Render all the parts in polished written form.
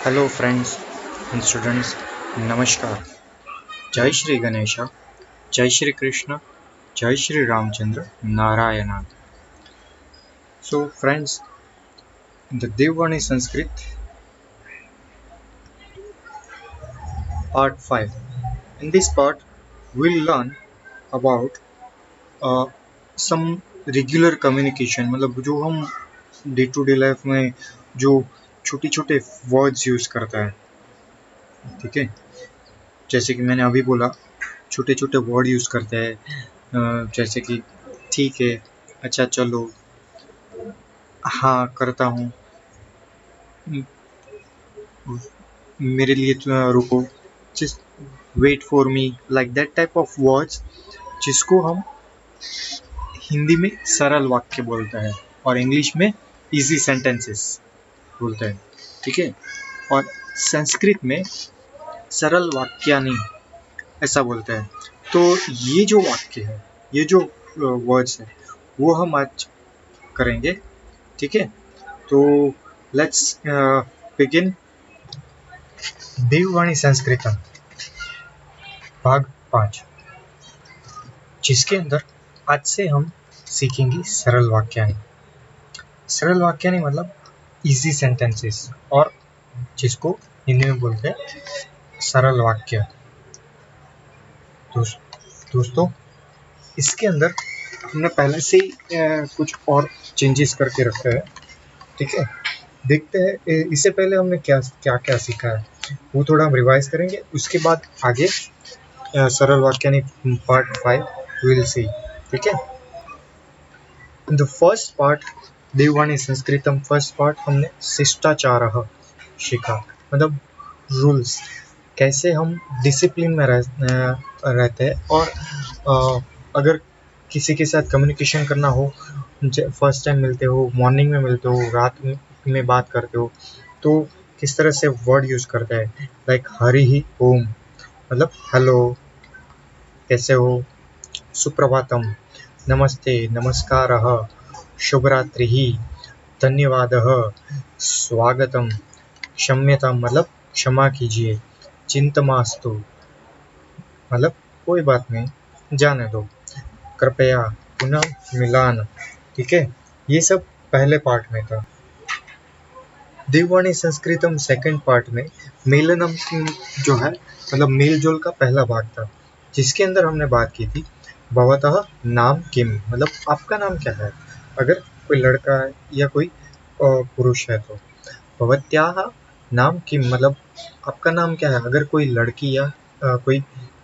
Hello friends and students, नमस्कार। जय श्री गणेशा, जय श्री कृष्ण, जय Shri Ramchandra Narayan. So friends, the Devvani Sanskrit part 5. In this part, we'll learn about uh, some regular communication, मतलब जो हम डे टू डे लाइफ में जो छोटे छोटे वर्ड्स यूज़ करते हैं, ठीक है। जैसे कि मैंने अभी बोला, छोटे छोटे वर्ड यूज़ करते हैं, जैसे कि ठीक है, अच्छा चलो, हाँ करता हूँ, मेरे लिए रुको, just wait for me, like that type of words जिसको हम हिंदी में सरल वाक्य बोलते हैं और इंग्लिश में इजी सेंटेंसेस बोलते हैं, ठीक है। और संस्कृत में सरल वाक्यानि ऐसा बोलते हैं। तो ये जो वाक्य है, ये जो वर्ड्स है, वो हम आज करेंगे, ठीक है। तो लेट्स बिगिन। देववाणी संस्कृतम भाग 5, जिसके अंदर आज से हम सीखेंगे सरल वाक्यानि। सरल वाक्यानि मतलब इजी सेंटेंसेस, और जिसको हिंदी में बोलते हैं सरल वाक्य। दोस्तों, इसके अंदर हमने पहले से ही कुछ और चेंजेस करके रखा है, ठीक है। देखते हैं इससे पहले हमने क्या क्या क्या सीखा है, वो थोड़ा हम रिवाइज करेंगे। उसके बाद आगे सरल वाक्यानि पार्ट 5 विल सी, ठीक है। द फर्स्ट पार्ट देववाणी संस्कृतम, फर्स्ट पार्ट हमने शिष्टाचार सीखा, मतलब रूल्स, कैसे हम डिसिप्लिन में रहते हैं। और अगर किसी के साथ कम्युनिकेशन करना हो, फर्स्ट टाइम मिलते हो, मॉर्निंग में मिलते हो, रात में बात करते हो, तो किस तरह से वर्ड यूज़ करते हैं, लाइक हरि ही ओम मतलब हेलो, कैसे हो, सुप्रभातम, नमस्ते, नमस्कारः, शुभरात्रिः, धन्यवादः, स्वागतम, क्षम्यताम मतलब क्षमा कीजिए, चिंतमास्तु मतलब कोई बात नहीं, जाने दो, कृपया, पुनः मिलान, ठीक है। ये सब पहले पार्ट में था। देववाणी संस्कृतम सेकंड पार्ट में मेलनम जो है, मतलब मेल जोल का पहला भाग था, जिसके अंदर हमने बात की थी भवतः नाम किम, मतलब आपका नाम क्या है। अगर कोई लड़का है या कोई पुरुष है तो भवत्याः नाम किम मतलब आपका नाम क्या है। अगर कोई लड़की या कोई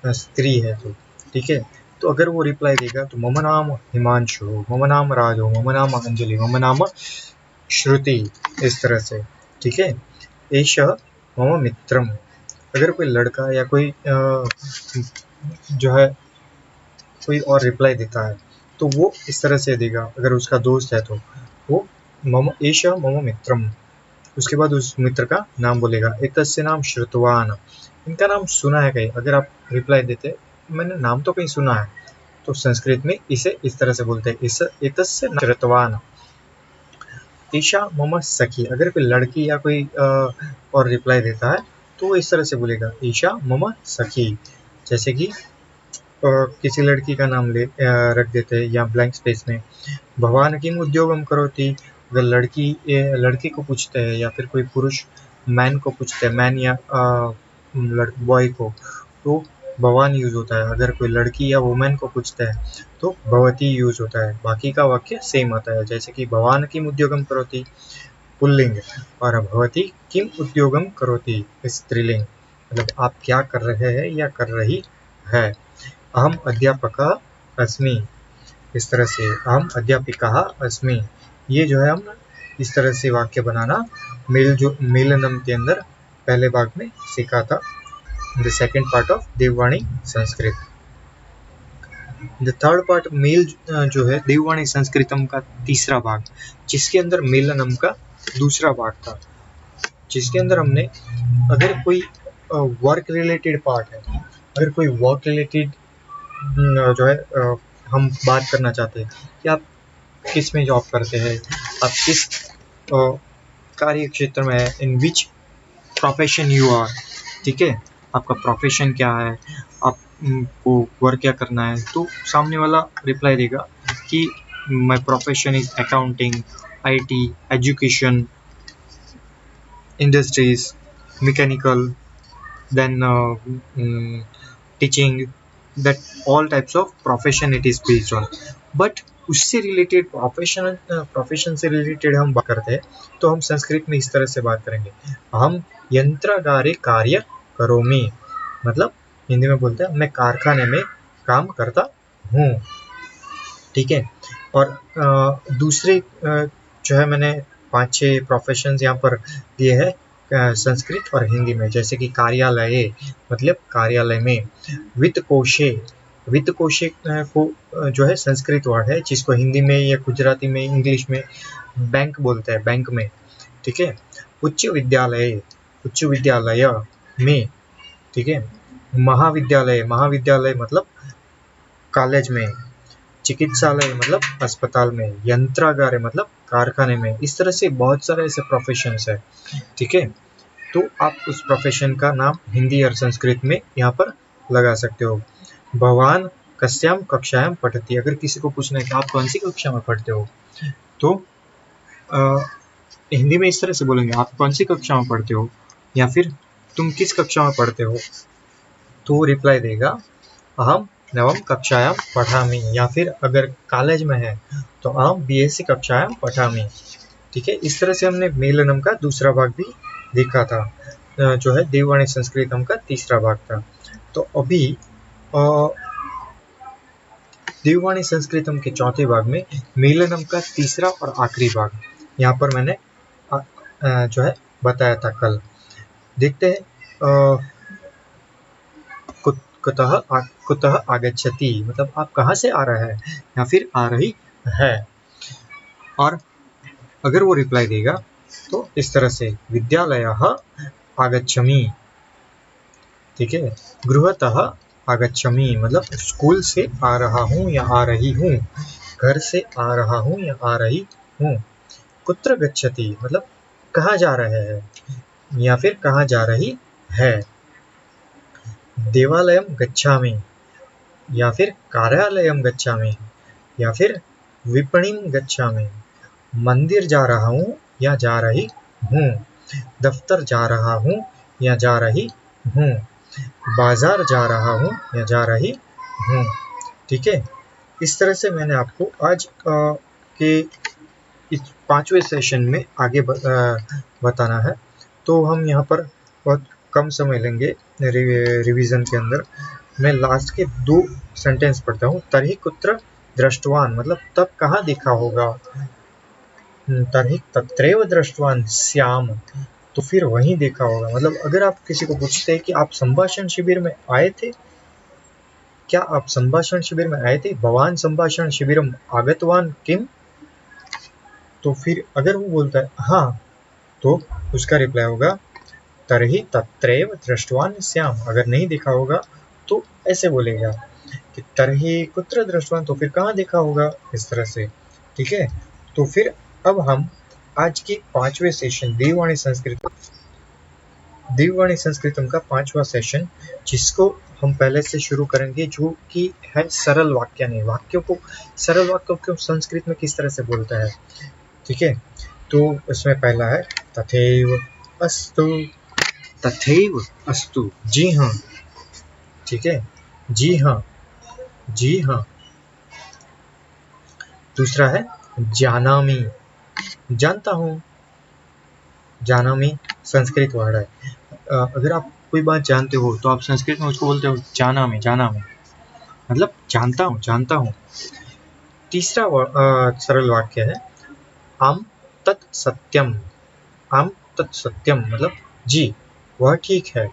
स्त्री है तो, ठीक है। तो अगर वो रिप्लाई देगा तो मम नाम हिमांशु, मम नाम राजो, मम नाम अंजलि, मम नाम श्रुति, इस तरह से, ठीक है। एषः मम मित्रम, अगर कोई लड़का या कोई जो है कोई और रिप्लाई देता है तो वो इस तरह से देगा। अगर उसका दोस्त है तो वो मम एषः मम मित्रम, उसके बाद उस मित्र का नाम बोलेगा। एतस्य नाम श्रुतवान, इनका नाम सुना है कहीं। अगर आप रिप्लाई देते मैंने नाम तो कहीं सुना है, तो संस्कृत में इसे इस तरह से बोलते हैं, इस एतस्य नाम श्रुतवान। ईशा मम सखी, अगर कोई लड़की या कोई और रिप्लाई देता है तो वो इस तरह से बोलेगा, ईशा मम सखी। जैसे कि किसी लड़की का नाम रख देते हैं या ब्लैंक स्पेस में भवान किम उद्योगम करोति। अगर लड़की को पूछते हैं या फिर कोई पुरुष मैन को पूछते हैं, मैन या बॉय को, तो भवान यूज होता है। अगर कोई लड़की या वुमेन को पूछते हैं तो भवती यूज होता है। बाकी का वाक्य सेम आता है, जैसे कि भवान किम उद्योगम करोति पुल्लिंग और भवती किम उद्योगम करोति स्त्रीलिंग, मतलब आप क्या कर रहे हैं या कर रही है। अहम अध्यापकः अस्मि, इस तरह से अहम अध्यापिका अस्मि। ये जो है हम इस तरह से वाक्य बनाना मेलनम के अंदर पहले भाग में सीखा था, द सेकेंड पार्ट ऑफ देववाणी संस्कृत। द थर्ड पार्ट मेल जो है देववाणी संस्कृतम का तीसरा भाग, जिसके अंदर मेलनम का दूसरा भाग था, जिसके अंदर हमने अगर कोई वर्क रिलेटेड पार्ट है, अगर कोई वर्क रिलेटेड जो है हम बात करना चाहते हैं कि आप किस में जॉब करते हैं, आप किस कार्य क्षेत्र में है, इन विच प्रोफेशन यू आर, ठीक है, आपका प्रोफेशन क्या है, आपको वर्क क्या करना है, तो सामने वाला रिप्लाई देगा कि my profession is accounting, IT, education, industries, mechanical, then teaching, that all types of profession it is based on. but उससे रिलेटेड प्रोफेशन से रिलेटेड हम बात करते हैं तो हम संस्कृत में इस तरह से बात करेंगे, हम यंत्रागारे कार्य करोमि, मतलब हिंदी में बोलते हैं मैं कारखाने में काम करता हूँ, ठीक है। और दूसरे जो है मैंने 5-6 प्रोफेशंस यहाँ पर दिए हैं संस्कृत और हिंदी में, जैसे कि कार्यालय मतलब कार्यालय में, वित्त कोशे, वित्त कोशे को जो है संस्कृत वर्ड है जिसको हिंदी में या गुजराती में इंग्लिश में बैंक बोलते हैं, बैंक में, ठीक है। उच्च विद्यालय, उच्च विद्यालय में, ठीक है। महाविद्यालय, महाविद्यालय मतलब कॉलेज में, चिकित्सालय मतलब अस्पताल में, यंत्रागार मतलब कारखाने में, इस तरह से बहुत सारे ऐसे प्रोफेशंस है, ठीक है। तो आप उस प्रोफेशन का नाम हिंदी और संस्कृत में यहाँ पर लगा सकते हो। भगवान कस्याम कक्षायाम पठति, अगर किसी को पूछना है कि आप कौन सी कक्षा में पढ़ते हो तो हिंदी में इस तरह से बोलेंगे आप कौन सी कक्षा में पढ़ते हो, या फिर तुम किस कक्षा में पढ़ते हो, तो रिप्लाई देगा अहम नवम कक्षायाम पठामि, या फिर अगर कॉलेज में है तो अहम बीएससी कक्षायाम पठामि, ठीक है। इस तरह से हमने मेलनम का दूसरा भाग भी देखा था, जो है देववाणी संस्कृतम का तीसरा भाग था। तो अभी देववाणी संस्कृतम के चौथे भाग में मेलनम का तीसरा और आखिरी भाग यहाँ पर मैंने जो है बताया था कल। देखते हैं कुतः आगच्छति मतलब आप कहाँ से आ रहा है या फिर आ रही है, और अगर वो रिप्लाई देगा तो इस तरह से विद्यालयः आगच्छमि, ठीक है। गृहतः आगच्छमि मतलब स्कूल से आ रहा हूँ या आ रही हूँ, घर से आ रहा हूँ या आ रही हूँ। कुत्र गच्छति मतलब कहाँ जा रहे हैं या फिर कहाँ जा रही है। देवालयम गच्छामि या फिर कार्यालयम गच्छामि या फिर विपणिम गच्छामि। मंदिर जा रहा हूँ या जा रही हूँ, दफ्तर जा रहा हूँ या जा रही हूँ, बाजार जा रहा हूँ या जा रही हूँ, ठीक है। इस तरह से मैंने आपको आज के इस 5वें सेशन में आगे बताना है। तो हम यहाँ पर बहुत कम समय लेंगे रिवीजन के अंदर। मैं लास्ट के 2 सेंटेंस पढ़ता हूँ। तर्हि कुत्र दृष्टवान मतलब तब कहाँ देखा होगा, तर्हि तत्रैव दृष्टवान स्याम तो फिर वहीं देखा होगा। मतलब अगर आप किसी को पूछते हैं कि आप संभाषण शिविर में आए थे, क्या आप संभाषण शिविर में आए थे, भवान संभाषण शिविरम आगतवान किम, तो फिर अगर वो बोलता है हाँ तो उसका रिप्लाई होगा तर्हि तत्रैव दृष्टवान स्याम। अगर नहीं देखा होगा तो ऐसे बोलेगा कि तर्हि कुत्र दृष्टवान तो फिर कहाँ देखा होगा, इस तरह से, ठीक है। तो फिर अब हम आज के 5वें सेशन देववाणी संस्कृतम का 5वां सेशन, जिसको हम पहले से शुरू करेंगे, जो कि है सरल वाक्य नहीं, वाक्यों को सरल वाक्यों को संस्कृत में किस तरह से बोलता है, ठीक है। तो उसमें पहला है तथैव अस्तु, तथैव अस्तु जी हाँ, ठीक है, जी हाँ, जी हाँ। दूसरा है जानामि, जानता हूँ, जानामि संस्कृत वर्ड है। अगर आप कोई बात जानते हो तो आप संस्कृत में उसको बोलते हो जानामि, जानामि मतलब जानता हूँ, जानता हूँ। तीसरा सरल वाक्य है आम तत् सत्यम, आम तत् सत्यम मतलब जी वह ठीक है।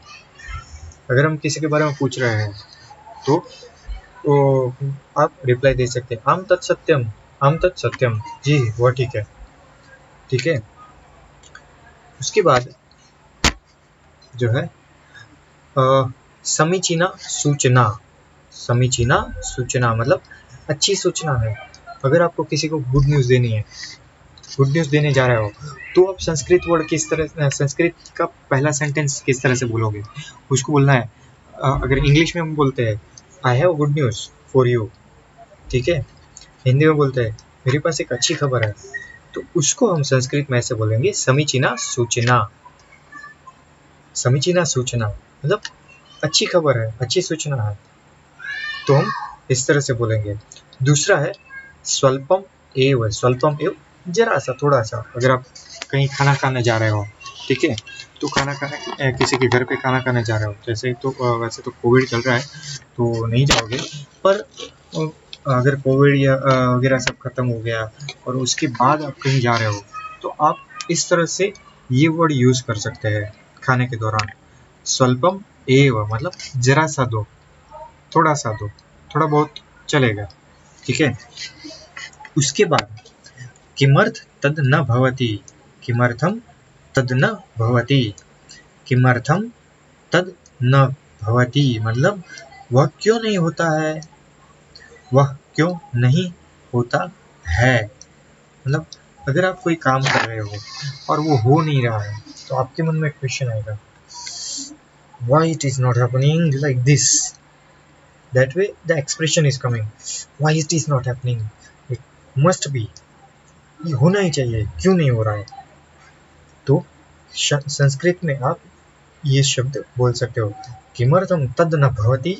अगर हम किसी के बारे में पूछ रहे हैं तो आप रिप्लाई दे सकते हैं आम तत् सत्यम, आम तत् सत्यम जी वह ठीक है, ठीक है। उसके बाद जो है समीचीना सूचना, समीचीना सूचना मतलब अच्छी सूचना है। अगर आपको किसी को गुड न्यूज़ देनी है गुड न्यूज़ देने जा रहे हो, तो आप संस्कृत वर्ड किस तरह, संस्कृत का पहला सेंटेंस किस तरह से बोलोगे? उसको बोलना है अगर इंग्लिश में हम बोलते हैं I have good news for you, ठीक है, हिंदी में बोलते हैं मेरे पास एक अच्छी खबर है, तो उसको हम संस्कृत में ऐसे बोलेंगे समीचीना सूचना। समीचीना सूचना मतलब अच्छी खबर है, अच्छी सूचना है, तो हम इस तरह से बोलेंगे। दूसरा है स्वल्पम एव। स्वल्पम एव जरा सा, थोड़ा सा। अगर आप कहीं खाना खाने जा रहे हो, ठीक है, तो खाना खाने किसी के घर पे खाना खाने जा रहे हो, जैसे तो वैसे तो कोविड चल रहा है तो नहीं जाओगे, पर अगर कोविड या वगैरह सब खत्म हो गया और उसके बाद आप कहीं जा रहे हो, तो आप इस तरह से ये वर्ड यूज कर सकते हैं खाने के दौरान। स्वल्पम एव मतलब जरा सा दो, थोड़ा सा दो, थोड़ा बहुत चलेगा, ठीक है। उसके बाद किमर्थ तद न भवति। किमर्थम तद न भवति। किमर्थम तद न भवति मतलब वह क्यों नहीं होता है, वह क्यों नहीं होता है। मतलब अगर आप कोई काम कर रहे हो और वो हो नहीं रहा है, तो आपके मन में क्वेश्चन आएगा why it is not happening like this. That way the expression is coming, why it is not happening, it must be, ये होना ही चाहिए, क्यों नहीं हो रहा है। तो संस्कृत में आप ये शब्द बोल सकते हो, किमर्थम तद न भवति।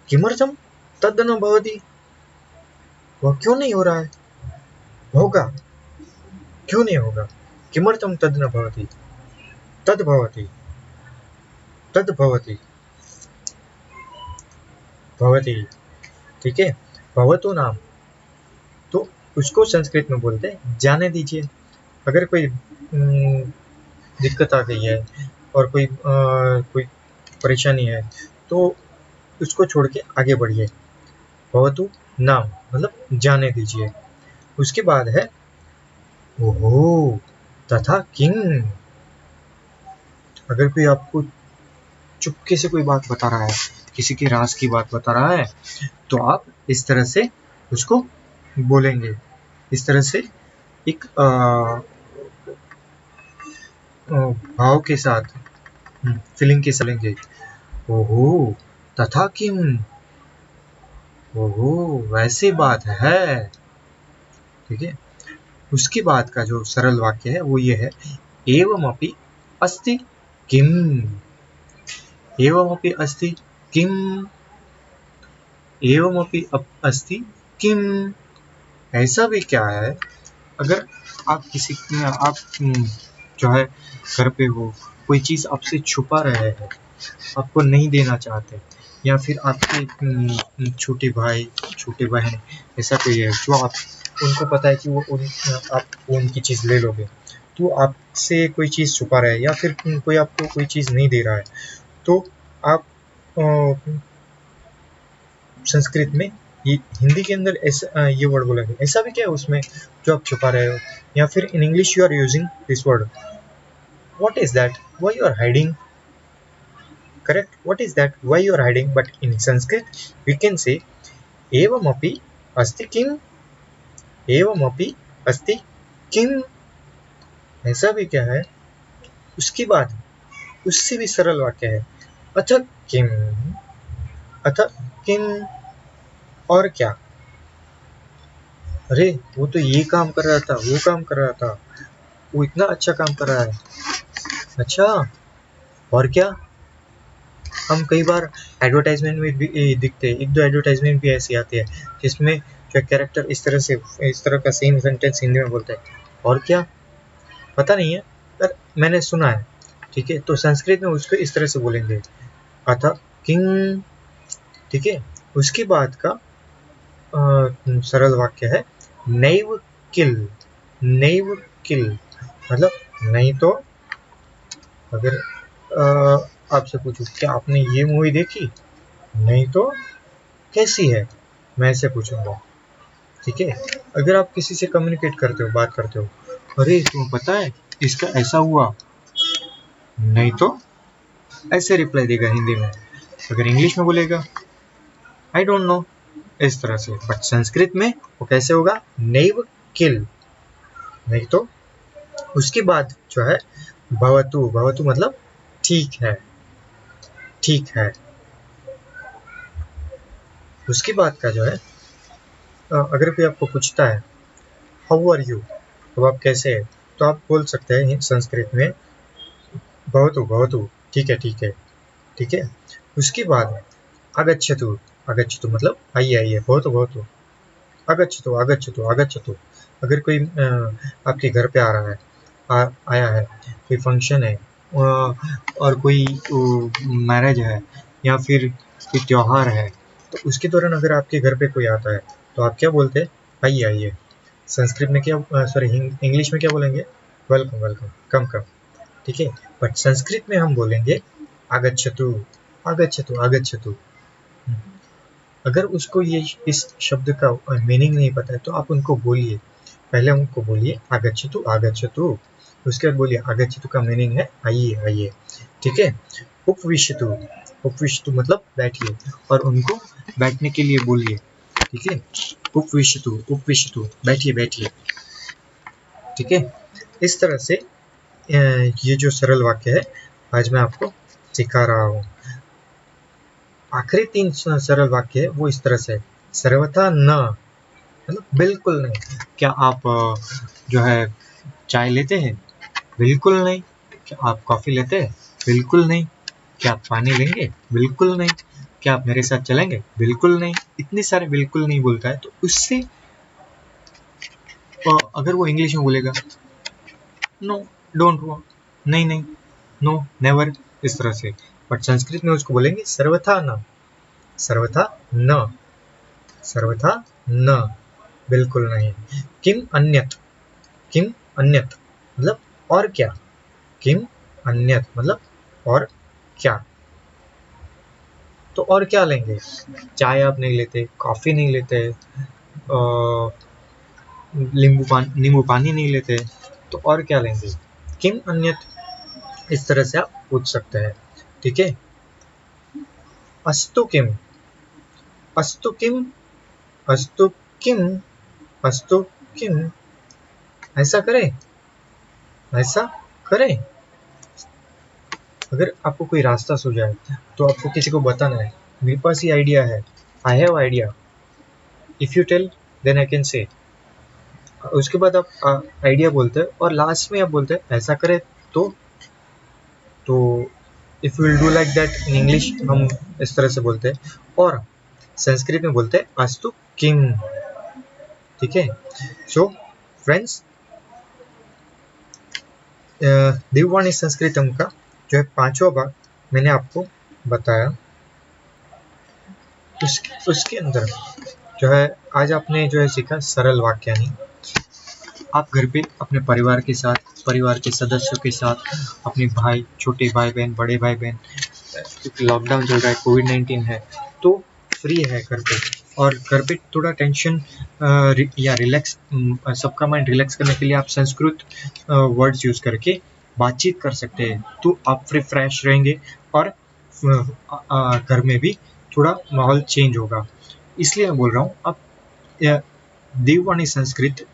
किमर्थम तद न भवति, वह क्यों नहीं हो रहा है, होगा, क्यों नहीं होगा। किमर्थम तद न भवति, तद भवति, तद भवति, भवति, ठीक है। भवतो नाम, तो उसको संस्कृत में बोलते हैं जाने दीजिए। अगर कोई दिक्कत आ गई है और कोई परेशानी है, तो उसको छोड़ के आगे बढ़िए। भवतु नाम मतलब जाने दीजिए। उसके बाद है ओहो तथा किम। अगर कोई आपको चुपके से कोई बात बता रहा है, किसी के राज की बात बता रहा है, तो आप इस तरह से उसको बोलेंगे। इस तरह से एक भाव के साथ, फीलिंग के चलेंगे। ओहो तथा किम, ओहो वैसी बात है, ठीक है। उसके बाद का जो सरल वाक्य है वो ये है एवमपि अस्ति किम। एवमपि अस्ति किम, एवमपि अस्ति किम, ऐसा भी क्या है। अगर आप किसी आप जो है घर पे हो, कोई चीज़ आपसे छुपा रहे हैं, आपको नहीं देना चाहते, या फिर आपके छोटे भाई छोटे बहन ऐसा कोई है जो आप उनको पता है कि वो आप उनकी चीज़ ले लोगे, तो आपसे कोई चीज़ छुपा रहा है या फिर कोई आपको कोई चीज़ नहीं दे रहा है, तो आप संस्कृत में ये हिंदी के अंदर ऐसा ये वर्ड बोलेंगे, ऐसा भी क्या है उसमें जो आप छुपा रहे हो। या फिर in English you are using this word what is that, why you are hiding, correct, what is that, why you are hiding. But in Sanskrit we can say evamapi asti kim, evamapi asti kim, ऐसा भी क्या है। उसके बाद उससे भी सरल वाक्य है अथ किम, अथ किम और क्या। अरे वो तो ये काम कर रहा था, वो काम कर रहा था, वो इतना अच्छा काम कर रहा है, अच्छा और क्या। हम कई बार एडवर्टाइजमेंट में भी दिखते हैं, एक दो एडवर्टाइजमेंट भी ऐसी आती है जिसमें जो कैरेक्टर इस तरह का सेम सेंटेंस हिंदी में बोलता है और क्या, पता नहीं है पर मैंने सुना है, ठीक है। तो संस्कृत में उसको इस तरह से बोलेंगे अथ किंग, ठीक है। उसके बाद का सरल वाक्य है नैव किल। नैव किल मतलब नहीं तो। अगर आपसे पूछूं क्या आपने ये मूवी देखी, नहीं तो कैसी है, मैं ऐसे पूछूंगा, ठीक है। अगर आप किसी से कम्युनिकेट करते हो, बात करते हो, अरे तुम्हें पता है इसका ऐसा हुआ, नहीं तो ऐसे रिप्लाई देगा हिंदी में। अगर इंग्लिश में बोलेगा आई डोंट नो, इस तरह से। बट संस्कृत में वो कैसे होगा, नैव किल, नहीं तो उसके बाद जो है भवतु, भवतु मतलब ठीक है, ठीक है। उसके बाद का जो है अगर कोई आपको पूछता है हाउ आर यू, तो आप कैसे हैं, तो आप बोल सकते हैं संस्कृत में भवतु भवतु, ठीक है ठीक है ठीक है। उसके बाद आगच्छतु, आगच्छतु मतलब आइए आइए, भवतु भवतु, आगच्छतु आगच्छतु आगच्छतु। अगर कोई आपके घर पे आ रहा है, आया है, कोई फंक्शन है, और कोई मैरिज है या फिर कोई त्योहार है, तो उसके दौरान अगर आपके घर पे कोई आता है तो आप क्या बोलते हैं, आइए आइए। संस्कृत में क्या, सॉरी इंग्लिश में क्या बोलेंगे, वेलकम वेलकम, कम कम, ठीक है। बट संस्कृत में हम बोलेंगे आगच्छतु, आगच्छतु आगच्छतु। अगर उसको ये इस शब्द का मीनिंग नहीं पता है तो आप उनको बोलिए, पहले उनको बोलिए आगच्छतु आगच्छतु, उसके बाद बोलिए आगच्छतु का मीनिंग है आइए आइए, ठीक है। उपविशतु, उपविशतु मतलब बैठिए, और उनको बैठने के लिए बोलिए, ठीक है। उपविशतु, उपविशतु बैठिए बैठिए, ठीक है। इस तरह से ये जो सरल वाक्य है आज मैं आपको सिखा रहा हूँ। आखिरी 3 सरल वाक्य है वो इस तरह से, सर्वथा न मतलब बिल्कुल नहीं। क्या आप जो है चाय लेते हैं, बिल्कुल नहीं। क्या आप कॉफी लेते हैं, बिल्कुल नहीं। क्या आप पानी लेंगे, बिल्कुल नहीं। क्या आप मेरे साथ चलेंगे, बिल्कुल नहीं। इतने सारे बिल्कुल नहीं बोलता है, तो उससे अगर वो इंग्लिश में बोलेगा नो, डोंट वांट, नहीं नहीं, नो, नेवर, इस तरह से। बट संस्कृत में उसको बोलेंगे सर्वथा न, सर्वथा न, सर्वथा न, बिल्कुल नहीं। किम अन्यत, किम अन्यत मतलब और क्या, किम अन्यत मतलब और क्या। तो और क्या लेंगे, चाय आप नहीं लेते, कॉफी नहीं लेते, नींबू पानी नहीं लेते, तो और क्या लेंगे, किम अन्यत, इस तरह से आप पूछ सकते हैं, ठीक है। अस्तु किम, अस्तु किम, अस्तु किम, अस्तु किम, ऐसा करें, ऐसा करें। अगर आपको कोई रास्ता सूझ जाए तो आपको किसी को बताना है, मेरे पास ये आइडिया है, I have idea, if you tell then I can say. उसके बाद आप आइडिया बोलते हैं और लास्ट में आप बोलते हैं ऐसा करें तो if you will do like that in English हम इस तरह से बोलते हैं, और संस्कृत में बोलते हैं अस्तु किम, ठीक है। सो फ्रेंड्स, देववाणी संस्कृतम का जो है 5वां भाग मैंने आपको बताया। उसके अंदर जो है आज आपने जो है सीखा सरल वाक्य, नहीं आप घर पे अपने परिवार के साथ, परिवार के सदस्यों के साथ, अपने भाई, छोटे भाई बहन, बड़े भाई बहन, क्योंकि लॉकडाउन चल रहा है, कोविड-19 है, तो फ्री है घर पे, और घर पे थोड़ा टेंशन या रिलैक्स, सबका माइंड रिलैक्स करने के लिए आप संस्कृत वर्ड्स यूज़ करके बातचीत कर सकते हैं, तो आप फ्रेश रहेंगे, और घर में भी थोड़ा माहौल चेंज होगा। इसलिए मैं बोल रहा हूँ आप देववाणी संस्कृत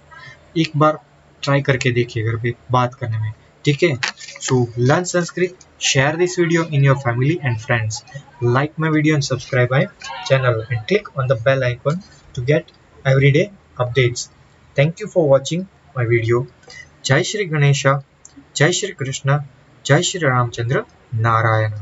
एक बार ट्राई करके देखिए घर पे बात करने में, ठीक है। So learn Sanskrit, share this video in your family and friends, like my video and subscribe my channel and click on the bell icon to get everyday updates. Thank you for watching my video. जय श्री गणेशा, जय श्री कृष्ण, जय श्री रामचंद्र नारायण।